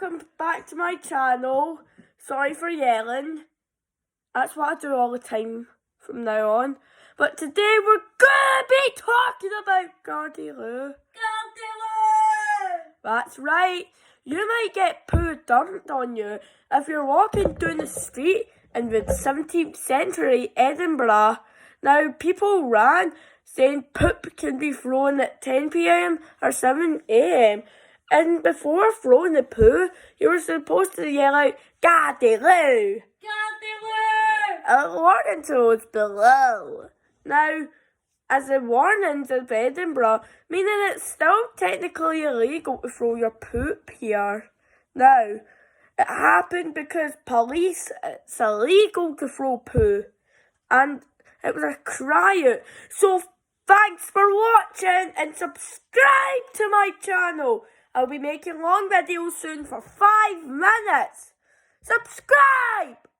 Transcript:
welcome back to my channel. Sorry for yelling. That's what I do all the time from now on. But today we're gonna be talking about Gardyloo. That's right. You might get poo dumped on you if you're walking down the street in the 17th century Edinburgh. Now, people ran saying poop can be thrown at 10 p.m. or 7 a.m. And before throwing the poo, you were supposed to yell out, Gardyloo! Gardyloo! Warning toads below. Now, as the warnings of Edinburgh, meaning it's still technically illegal to throw your poop here. Now, it happened because it's illegal to throw poo. And it was a cry out. So thanks for watching and subscribe to my channel. I'll be making long videos soon for 5 minutes. Subscribe!